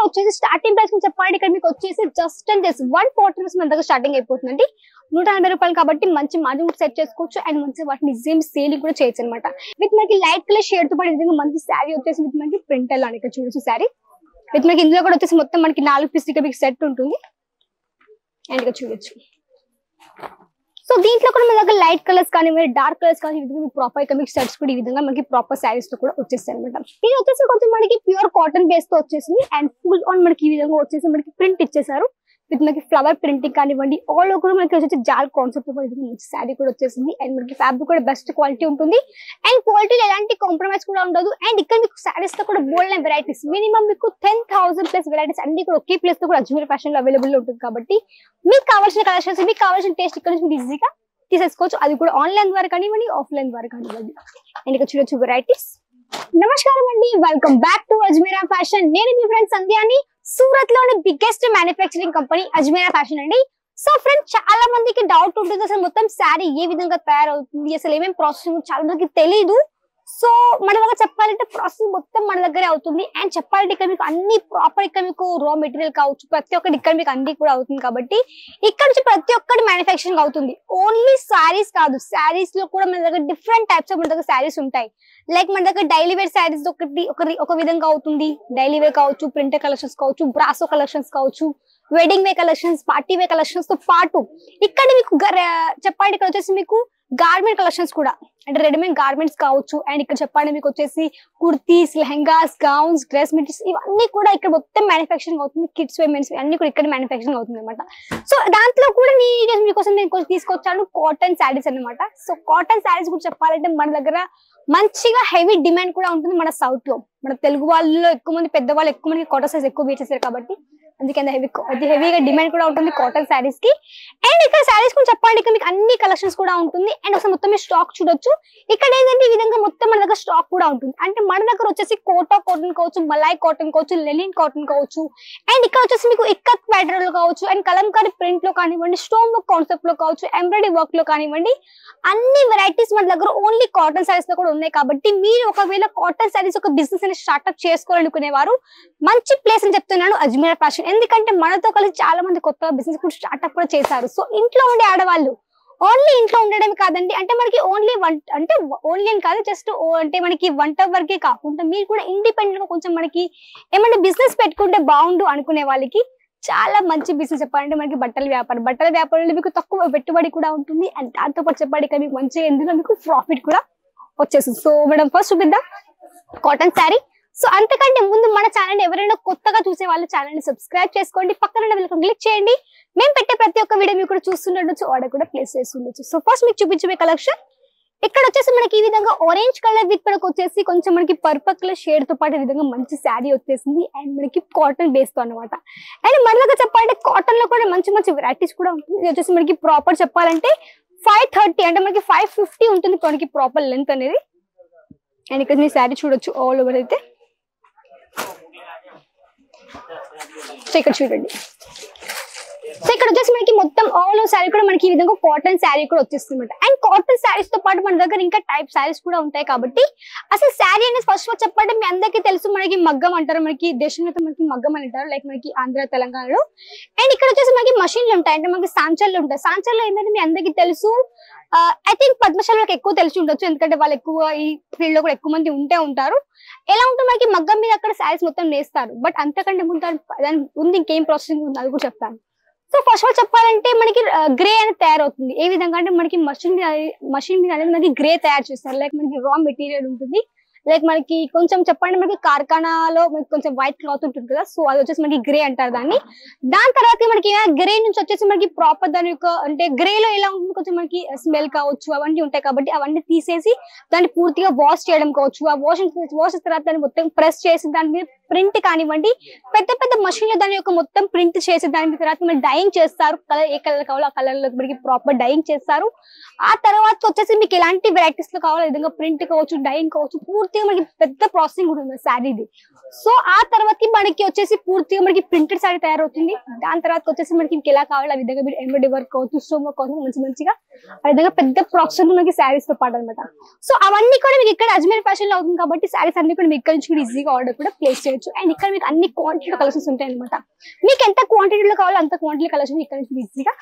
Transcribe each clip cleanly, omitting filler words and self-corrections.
లో వచ్చేసి starting price చెప్పాలంటే ఇక్కడ మీకు వచ్చేసి జస్ట్ అండ్ జస్ట్ 140 మన దగ్గర స్టార్టింగ్ అయిపోతుందండి. 180 రూపాయలు కాబట్టి మంచి మార్జిన్ సెట్ చేసుకోవచ్చు అండ్ మంచి వాటిని సేమ్ సేలింగ్ కూడా చేయొచ్చు అనమాట. విత్ మనకి లైట్ కలర్ షేడ్ తో పాటు విధంగా మంచి శారీ వచ్చేసి విత్ మనకి ప్రింట్ అలా ఇక్కడ చూడొచ్చు. శారీ విత్ మనకి ఇందులో కూడా వచ్చేసి మొత్తం మనకి 4 పీస్ మీకు సెట్ ఉంటుంది అండ్ ఇక్కడ చూడొచ్చు. సో దీంట్లో కూడా మన దగ్గర లైట్ కలర్స్ కానీ డార్క్ కలర్స్ కానీ ప్రాపర్ ఎకమిక్ సెట్స్ కూడా ఈ విధంగా మనకి ప్రాపర్ శారీస్ తో కూడా వచ్చేస్తాయి అనమాట. ఇది వచ్చేసి కొంచెం మనకి ప్యూర్ కాటన్ బేస్ తో వచ్చేసింది అండ్ ఫుల్ ఆన్ మనకి ఈ విధంగా వచ్చేసి మనకి ప్రింట్ ఇచ్చేసారు. విత్ మనకి ఫ్లవర్ ప్రింటింగ్ కానివ్వండి ఆల్ ఓవర్ మనకి వచ్చేసి జాల్ కాన్సెప్ట్ మంచి శారీ కూడా వచ్చేసింది అండ్ మనకి ఫ్యాబ్రిక్ కూడా బెస్ట్ క్వాలిటీ ఉంటుంది అండ్ క్వాలిటీలో ఎలాంటి కాంప్రమైజ్ కూడా ఉండదు. అండ్ ఇక్కడ మీకు శారీస్ తో కూడా బోల్డ్ అండ్ వెరైటీస్ మినిమం మీకు 10,000 ప్లస్ వెరైటీస్ అన్ని కూడా ఒకే ప్లేస్ తో కూడా అజ్మీర్ ఫ్యాషన్ లో అవైలబుల్ ఉంటుంది. కాబట్టి మీకు కావాల్సిన కలెక్షన్స్ మీకు కావాల్సిన టేస్ట్ ఇక్కడ నుంచి మీరు ఈజీగా తీసేసుకోవచ్చు. అది కూడా ఆన్లైన్ ద్వారా కానివ్వండి ఆఫ్లైన్ ద్వారా కానివ్వండి. అండ్ ఇక్కడ చూడొచ్చు వెరైటీస్. నమస్కారం అండి, welcome back to Ajmeera fashion. నేను మీ ఫ్రెండ్ సంధ్యాని. సూరత్ లోని biggest manufacturing company Ajmeera fashion అండి. సో ఫ్రెండ్స్ చాలా మందికి డౌట్ ఉంటుంది అసలు మొత్తం శారీ ఏ విధంగా తయారవుతుంది, అసలు ఏమేమి ప్రాసెసింగ్ చాలా మందికి తెలీదు. సో మన దగ్గర చెప్పాలంటే ప్రాసెస్ మొత్తం మన దగ్గరే అవుతుంది అండ్ చెప్పాలంటే ఇక్కడ మీకు అన్ని ప్రాపర్ ఇక్కడ మీకు రా మెటీరియల్ కావచ్చు ప్రతి ఒక్కటి ఇక్కడ మీకు అన్ని కూడా అవుతుంది. కాబట్టి ఇక్కడ నుంచి ప్రతి ఒక్కటి మ్యానుఫ్యాక్చరింగ్ అవుతుంది. ఓన్లీ శారీస్ కాదు, శారీస్ లో కూడా మన దగ్గర డిఫరెంట్ టైప్స్ ఆఫ్ మన దగ్గర శారీస్ ఉంటాయి. లైక్ మన దగ్గర డైలీ వేర్ శారీస్ ఒక విధంగా అవుతుంది. డైలీ వేర్ కావచ్చు, ప్రింటెడ్ కలెక్షన్స్ కావచ్చు, బ్రాసో కలెక్షన్స్ కావచ్చు, wedding wear collections, party wear collections తో పాటు ఇక్కడ మీకు చెప్పాలంటే ఇక్కడ వచ్చేసి మీకు గార్మెంట్ కలెక్షన్స్ కూడా అంటే రెడీమేడ్ గార్మెంట్స్ కావచ్చు అండ్ ఇక్కడ చెప్పండి మీకు వచ్చేసి kurtis, lehengas, gowns, dress materials ఇవన్నీ కూడా ఇక్కడ మొత్తం మ్యానుఫ్యాక్చరింగ్ అవుతుంది. కిడ్స్ మెన్స్ అన్ని కూడా ఇక్కడ మ్యానుఫ్యాక్చరింగ్ అవుతుంది అనమాట. సో దాంట్లో కూడా మీకోసం నేను తీసుకొచ్చాను కాటన్ శారీస్ అనమాట. సో కాటన్ శారీస్ కూడా చెప్పాలంటే మన దగ్గర మంచిగా హెవీ డిమాండ్ కూడా ఉంటుంది. మన సౌత్ లో మన తెలుగు వాళ్ళలో ఎక్కువ మంది పెద్దవాళ్ళు ఎక్కువ మంది కాటన్ శారీస్ ఎక్కువ వేర్ చేశారు కాబట్టి అందుకే హెవీగా డిమాండ్ కూడా ఉంటుంది కాటన్ శారీస్ కి. అండ్ ఇక్కడ శారీస్ కూడా చెప్పండి ఇక్కడ మీకు అన్ని కలెక్షన్స్ కూడా ఉంటుంది అండ్ ఒకసారి మొత్తం మీరు స్టాక్ చూడొచ్చు. ఇక్కడ ఏంటంటే ఈ విధంగా మొత్తం మన దగ్గర స్టాక్ కూడా ఉంటుంది. అంటే మన దగ్గర వచ్చేసి కోటా కాటన్ కావచ్చు, మలాయ్ కాటన్ కావచ్చు, లెనిన్ కాటన్ కావచ్చు అండ్ ఇక్కడ వచ్చేసి మీకు ఇక్కత్ ప్యాటర్న్ లో కావచ్చు అండ్ కలంకారీ ప్రింట్ లో కానివ్వండి, స్టోన్ వర్క్ కాన్సెప్ట్ లో కావచ్చు, ఎంబ్రాయిడరీ వర్క్ లో కానివ్వండి అన్ని వెరైటీస్ మన దగ్గర ఓన్లీ కాటన్ శారీస్ లో కూడా ఉన్నాయి. కాబట్టి మీరు ఒకవేళ కాటన్ శారీస్ ఒక బిజినెస్ అనేది స్టార్ట్అప్ చేసుకోవాలనుకునేవారు మంచి ప్లేస్ అని చెప్తున్నాను అజ్మీరా ఫ్యాషన్. ఎందుకంటే మనతో కలిసి చాలా మంది కొత్త బిజినెస్ కూడా స్టార్ట్అప్ కూడా చేశారు. సో ఇంట్లో ఉండే ఆడవాళ్ళు ఓన్లీ ఇంట్లో ఉండడమే కాదండి, అంటే మనకి ఓన్లీ అని కాదు జస్ట్ అంటే మనకి వంట వరకే కాకుండా మీరు కూడా ఇండిపెండెంట్ గా కొంచెం మనకి ఏమంటే బిజినెస్ పెట్టుకుంటే బాగుండు అనుకునే వాళ్ళకి చాలా మంచి బిజినెస్ చెప్పాలంటే మనకి బట్టల వ్యాపారంలో మీకు తక్కువ పెట్టుబడి కూడా ఉంటుంది అండ్ దాంతో పాటు చెప్పాలి మీకు మంచిగా ఎందులో మీకు ప్రాఫిట్ కూడా వచ్చేస్తుంది. సో మేడం ఫస్ట్ చూపిద్దాం కాటన్ శారీ. సో అంతకంటే ముందు మన ఛానల్ ఎవరైనా కొత్తగా చూసే వాళ్ళు ఛానల్ ని సబ్స్క్రైబ్ చేసుకోండి, పక్కన వెళ్ళి క్లిక్ చేయండి. మేము పెట్టే ప్రతి ఒక్క వీడియో మీరు కూడా చూస్తుండొచ్చు, ఆర్డర్ కూడా ప్లేస్ చేస్తుండొచ్చు. సో ఫస్ట్ మీకు చూపించే కలెక్షన్ ఇక్కడ వచ్చేసి మనకి ఈ విధంగా ఆరెంజ్ కలర్ విత్ మనకు వచ్చేసి కొంచెం మనకి పర్పుల్ కలర్ షేడ్ తో పాటు ఈ విధంగా మంచి శారీ వచ్చేసింది అండ్ మనకి కాటన్ బేస్ తో అనమాట. అండ్ మన దగ్గర చెప్పాలంటే కాటన్ లో కూడా మంచి మంచి వెరైటీస్ కూడా ఉంటుంది. ఇది వచ్చేసి మనకి ప్రాపర్ చెప్పాలంటే 530 అంటే మనకి 550 ఉంటుంది మనకి ప్రాపర్ లెంత్ అనేది. అండ్ ఇక్కడ మీ శారీ చూడొచ్చు ఆల్ ఓవర్ అయితే. సో ఇక్కడ చూడండి, సో ఇక్కడ వచ్చేసి మనకి మొత్తం ఆల్ ఓవర్ శారీ కూడా మనకి ఈ విధంగా కాటన్ శారీ కూడా వచ్చేస్తుంది. అండ్ కాటన్ శారీస్ తో పాటు మన దగ్గర ఇంకా టైప్ శారీస్ కూడా ఉంటాయి. కాబట్టి అసలు శారీ అనేది ఫస్ట్ చెప్పండి మీ అందరికీ తెలుసు మనకి మగ్గం అంటారు, మనకి దేశంలో మనకి మగ్గం అని అంటారు లైక్ మనకి ఆంధ్ర తెలంగాణలో. అండ్ ఇక్కడ వచ్చేసి మనకి మషిన్లు ఉంటాయి అంటే మనకి సాంచర్లు ఉంటాయి. సాంచర్లు ఏంటంటే మీ అందరికీ తెలుసు, ఐ థింక్ పద్మశాలకు ఎక్కువ తెలిసి ఉండొచ్చు ఎందుకంటే వాళ్ళు ఎక్కువ ఈ ఫీల్డ్ లో కూడా ఎక్కువ మంది ఉంటారు. ఎలా ఉంటుంది మనకి మగ్గం మీద అక్కడ శారీస్ మొత్తం నేస్తారు. బట్ అంతకంటే ముందు ఇంకేం ప్రాసెసింగ్ ఉంది అది కూడా చెప్తాను. సో ఫస్ట్ ఆఫ్ ఆల్ చెప్పాలంటే మనకి గ్రే అనేది తయారవుతుంది. ఏ విధంగా అంటే మనకి మషిన్ మీద అనేది మనకి గ్రే తయారు చేస్తారు. లైక్ మనకి రా మెటీరియల్ ఉంటుంది, లైక్ మనకి కొంచెం చెప్పండి మనకి కార్ఖానాలో మనకి కొంచెం వైట్ క్లాత్ ఉంటుంది కదా, సో అది వచ్చేసి మనకి గ్రే అంటారు దాన్ని. దాని తర్వాత మనకి గ్రే నుంచి వచ్చేసి మనకి ప్రాపర్ దాని యొక్క అంటే గ్రేలో ఎలా ఉంటుంది కొంచెం మనకి స్మెల్ కావచ్చు అవన్నీ ఉంటాయి. కాబట్టి అవన్నీ తీసేసి దాన్ని పూర్తిగా వాష్ చేయడం కావచ్చు. ఆ వాష్ తర్వాత దాన్ని మొత్తం ప్రెస్ చేసి దాని మీద ప్రింట్ కానివ్వండి పెద్ద పెద్ద మషిన్ లో దాని యొక్క మొత్తం ప్రింట్ చేసి దాని తర్వాత మనకి డైయింగ్ చేస్తారు. కలర్ ఏ కలర్ కావాలో ఆ కలర్ లో మనకి ప్రాపర్ డైయింగ్ చేస్తారు. ఆ తర్వాత వచ్చేసి మీకు ఎలాంటి వెరైటీస్ లో కావాలో విధంగా ప్రింట్ కావచ్చు, డైయింగ్ కావచ్చు, పూర్తిగా మనకి పెద్ద ప్రాసెసింగ్ ఉంటుంది శారీది. సో ఆ తర్వాత మనకి వచ్చేసి పూర్తిగా మనకి ప్రింటెడ్ శారీ తయారవుతుంది. దాని తర్వాత వచ్చేసి మనకి ఎలా కావాలి ఆ విధంగా మీరు ఎంబ్రాయిడరీ వర్క్ కావచ్చు, స్టోన్ వర్క్ కావచ్చు మంచిగా ఆ విధంగా పెద్ద ప్రాసెసింగ్ మనకి శారీస్ తో పాటు అనమాట. సో అవన్నీ కూడా మీకు ఇక్కడ అజ్మీర్ ఫ్యాషన్ లో అవుతుంది. కాబట్టి శారీస్ అన్ని కూడా మీకు ఇక్కడ నుంచి ఈజీగా ఆర్డర్ కూడా ప్లేస్ చేయొచ్చు. చేయొచ్చు. అండ్ ఇక్కడ మీకు అన్ని క్వాంటిటీ కలెక్షన్స్ ఉంటాయి అనమాట. మీకు ఎంత క్వాంటిటీలో కావాలో అంత క్వాంటిటీ కలెక్షన్ ఇక్కడ నుంచి ఈజీగా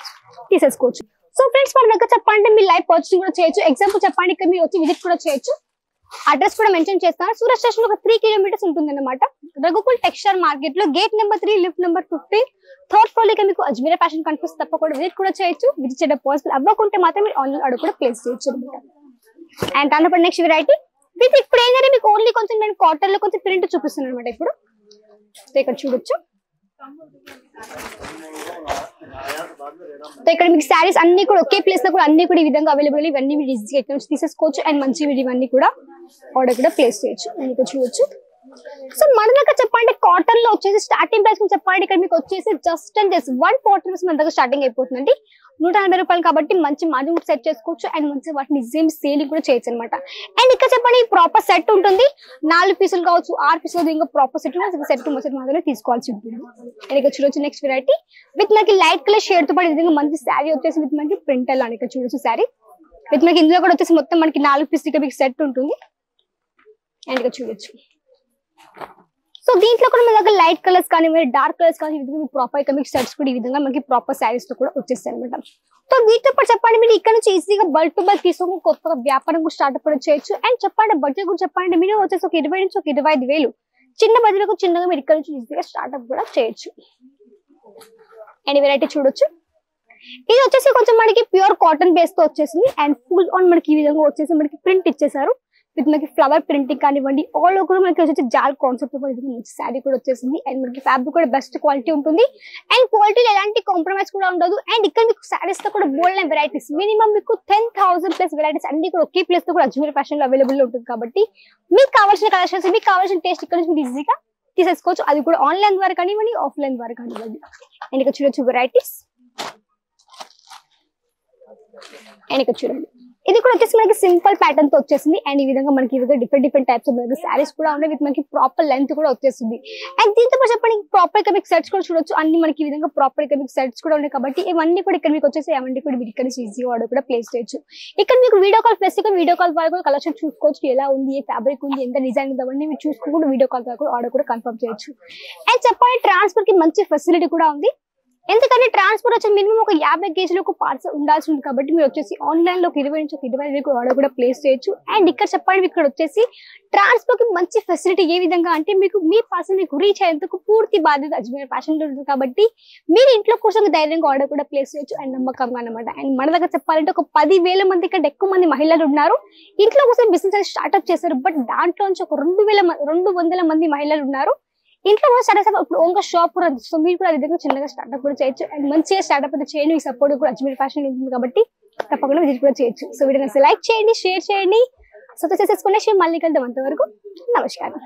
తీసేసుకోవచ్చు. సో ఫ్రెండ్స్ మన దగ్గర చెప్పాలంటే మీరు లైవ్ పర్చేసింగ్ కూడా చేయొచ్చు. ఎగ్జాంపుల్ చెప్పండి, ఇక్కడ మీరు వచ్చి విజిట్ కూడా చేయొచ్చు. అడ్రస్ కూడా మెన్షన్ చేస్తాను. సూరత్ స్టేషన్ ఒక 3 కిలోమీటర్స్ ఉంటుంది అనమాట. రఘుకుల్ టెక్స్టైల్ మార్కెట్ లో gate number 3 lift number 15 third floor లో మీకు అజ్మీరా ఫ్యాషన్ కనిపిస్తే తప్పకుండా విజిట్ కూడా చేయొచ్చు. విజిట్ చేయడం పాసిబుల్ అవ్వకుంటే మాత్రం మీరు ఆన్లైన్ ఆర్డర్ కూడా ప్లేస్ చేయొచ్చు అనమాట. అండ్ దానిపై నెక్స్ట్ వెరైటీ విత్ ఇప్పుడు ఏంటంటే మీకు ఓన్లీ కొంచెం నేను కాటన్ లో కొంచెం ప్రింట్ చూపిస్తున్నాను అనమాట. ఇప్పుడు ఇక్కడ చూడొచ్చు. ఇక్కడ మీకు శారీస్ అన్ని కూడా ఒకే ప్లేస్ లో కూడా అన్ని కూడా ఈ విధంగా అవైలబుల్. ఇవన్నీ మీరు ఈజీగా ఇక్కడ నుంచి తీసేసుకోవచ్చు. అండ్ మంచి ఇవన్నీ కూడా ఆర్డర్ కూడా ప్లేస్ చేయొచ్చు. ఇక్కడ చూడొచ్చు. సో మన దగ్గర చెప్పండి కాటన్ లో వచ్చేసి స్టార్టింగ్ ప్రైస్ చెప్పండి ఇక్కడ మీకు వచ్చేసి జస్ట్ అండ్ జస్ట్ 140 మన దగ్గర స్టార్టింగ్ అయిపోతుందండి. 180 రూపాయలు కాబట్టి మంచి మార్జిన్ కూడా సెట్ చేసుకోవచ్చు. అండ్ మంచి వాటిని సేమ్ సేలింగ్ కూడా చేయొచ్చు అనమాట. అండ్ ఇక్కడ చెప్పండి ప్రాపర్ సెట్ ఉంటుంది. 4 పీసులు కావచ్చు, 6 పీసులు, ఇంకా ప్రాపర్ సెట్ సెట్ మాత్రమే తీసుకోవాల్సి ఉంటుంది. అండ్ ఇక్కడ చూడొచ్చు నెక్స్ట్ వెరైటీ విత్ మనకి లైట్ కలర్ షేడ్ తో పాటు విధంగా మంచి శారీ వచ్చేసి విత్ మనకి ప్రింట్ అని ఇక్కడ చూడొచ్చు. శారీ విత్ మనకి ఇందులో కూడా వచ్చేసి మొత్తం మనకి 4 పీసులు మీకు సెట్ ఉంటుంది. అండ్ ఇక్కడ చూడొచ్చు. సో దీంట్లో కూడా మన దగ్గర లైట్ కలర్స్ కానీ డార్క్ కలర్స్ కానీ ప్రాపర్ మీకు సెట్స్ కూడా ఈ విధంగా మనకి ప్రాపర్ శారీస్ తో కూడా వచ్చేస్తాయి అనమాట. సో వీటితో పాటు చెప్పండి మీరు ఇక్కడ నుంచి ఈజీగా బల్క్ టు బల్క్ తీసుకొని కొత్తగా వ్యాపారం కూడా స్టార్ట్ కూడా చేయొచ్చు. అండ్ చెప్పండి బడ్జెట్ కూడా చెప్పండి మినిమం వచ్చేసి ఒక 20 నుంచి ఒక 25,000 చిన్న బడ్జెట్ చిన్నగా మీరు ఇక్కడ నుంచి ఈజీగా స్టార్ట్అప్ కూడా చేయొచ్చు. అండ్ వెరైటీ చూడొచ్చు. ఇది వచ్చేసి కొంచెం మనకి ప్యూర్ కాటన్ బేస్ తో వచ్చేసింది. అండ్ ఫుల్ ఆన్ మనకి ఈ విధంగా వచ్చేసి మనకి ప్రింట్ ఇచ్చేసారు. విత్ మనకి ఫ్లవర్ ప్రింటింగ్ కానివ్వండి ఆల్ ఓవర్ మనకి వచ్చేసి జాల్ కాన్సెప్ట్ మంచి శారీ కూడా వచ్చేసింది. అండ్ మనకి ఫ్యాబ్రిక్ కూడా బెస్ట్ క్వాలిటీ ఉంటుంది. అండ్ క్వాలిటీలో ఎలాంటి కాంప్రమైజ్ కూడా ఉండదు. అండ్ ఇక్కడ మీకు శారీస్ తో కూడా బోల్డ్ అండ్ వెరైటీస్ మినిమం మీకు 10,000 ప్లస్ వెరైటీస్ అన్ని కూడా ఒకే ప్లేస్ తో కూడా అజ్మీర్ ఫ్యాషన్ లో అవైలబుల్ ఉంటుంది. కాబట్టి మీకు కావాల్సిన కలెక్షన్స్ మీకు కావాల్సిన టేస్ట్ ఇక్కడ నుంచి మీరు ఈజీగా తీసేసుకోవచ్చు. అది కూడా ఆన్లైన్ ద్వారా కానివ్వండి ఆఫ్లైన్ ద్వారా కానివ్వండి. అండ్ ఇక్కడ చూడొచ్చు వెరైటీస్. అండ్ ఇక్కడ చూడండి ఇది కూడా వచ్చేసి మనకి సింపుల్ ప్యాటర్న్ తో వచ్చేసింది. అండ్ ఈ విధంగా మనకి డిఫరెంట్ టైప్స్ ఆఫ్ శారీస్ కూడా ఉన్నాయి. విత్ మనకి ప్రాపర్ లెంత్ కూడా వచ్చేస్తుంది. అండ్ దీంతో పాటు చెప్పండి ప్రాపర్ ఎకమిక్ సెట్స్ కూడా చూడొచ్చు. అన్ని మనకి ఈ విధంగా ప్రాపర్ ఎకమిక్ సెట్స్ కూడా ఉన్నాయి. కాబట్టి ఇవన్నీ కూడా ఇక్కడ మీకు వచ్చేసి అవన్నీ కూడా మీరు ఇక్కడ నుంచి ఈజీగా ఆర్డర్ కూడా ప్లేస్ చేయొచ్చు. ఇక్కడ మీకు video call plus video call ద్వారా కూడా కలెక్షన్ చూసుకోవచ్చు. ఎలా ఉంది, ఏ ఫ్యాబ్రిక్ ఉంది, ఎంత డిజైన్ ఉంది, అవన్నీ మీరు చూసుకుంటూ వీడియో కాల్ ద్వారా కూడా ఆర్డర్ కూడా కన్ఫర్మ్ చేయొచ్చు. అండ్ చెప్పండి ట్రాన్స్ఫర్ కి మంచి ఫెసిలిటీ కూడా ఉంది. ఎందుకంటే ట్రాన్స్పోర్ట్ వచ్చి మినిమం ఒక 50 కేజీలకు పార్సల్ ఉండాల్సి ఉంది. కాబట్టి మీరు వచ్చేసి ఆన్లైన్ లో 20 నుంచి 25 ఆర్డర్ కూడా ప్లేస్ చేయొచ్చు. అండ్ ఇక్కడ చెప్పండి ఇక్కడ వచ్చేసి ట్రాన్స్పోర్ట్ కి మంచి ఫెసిలిటీ ఏ విధంగా అంటే మీకు మీ పార్సల్ మీకు రీచ్ అయ్యేందుకు పూర్తి బాధ్యత అజ్మీర్ ఫ్యాషన్ లో ఉంటుంది. కాబట్టి మీరు ఇంట్లో కూర్చొని ధైర్యంగా ఆర్డర్ కూడా ప్లేస్ చేయొచ్చు. అండ్ నమ్మకంగా అనమాట. అండ్ మన దగ్గర చెప్పాలంటే ఒక 10,000 మంది కంటే ఎక్కువ మంది మహిళలు ఉన్నారు. ఇంట్లో కూర్చొని బిజినెస్ స్టార్ట్అప్ చేశారు. బట్ దాంట్లో నుంచి ఒక 200 మంది మహిళలు ఉన్నారు. ఇంట్లో కూడా స్టార్ట్ ఇప్పుడు ఓన్గా షాప్ కూడా. సో మీరు కూడా విధంగా చిన్నగా స్టార్ట్అప్ కూడా చేయొచ్చు. అండ్ మంచిగా స్టార్ట్అప్ అయితే చేయండి. మీ సపోర్ట్ కూడా అజ్మీర్ ఫ్యాషన్ ఉంటుంది కాబట్టి తప్పకుండా విజిట్ కూడా చేయొచ్చు. సో వీడియోని లైక్ చేయండి, షేర్ చేయండి, సబ్స్క్రైబ్ చేసుకునే మళ్ళీ కలుద్దాం. అంతవరకు నమస్కారం.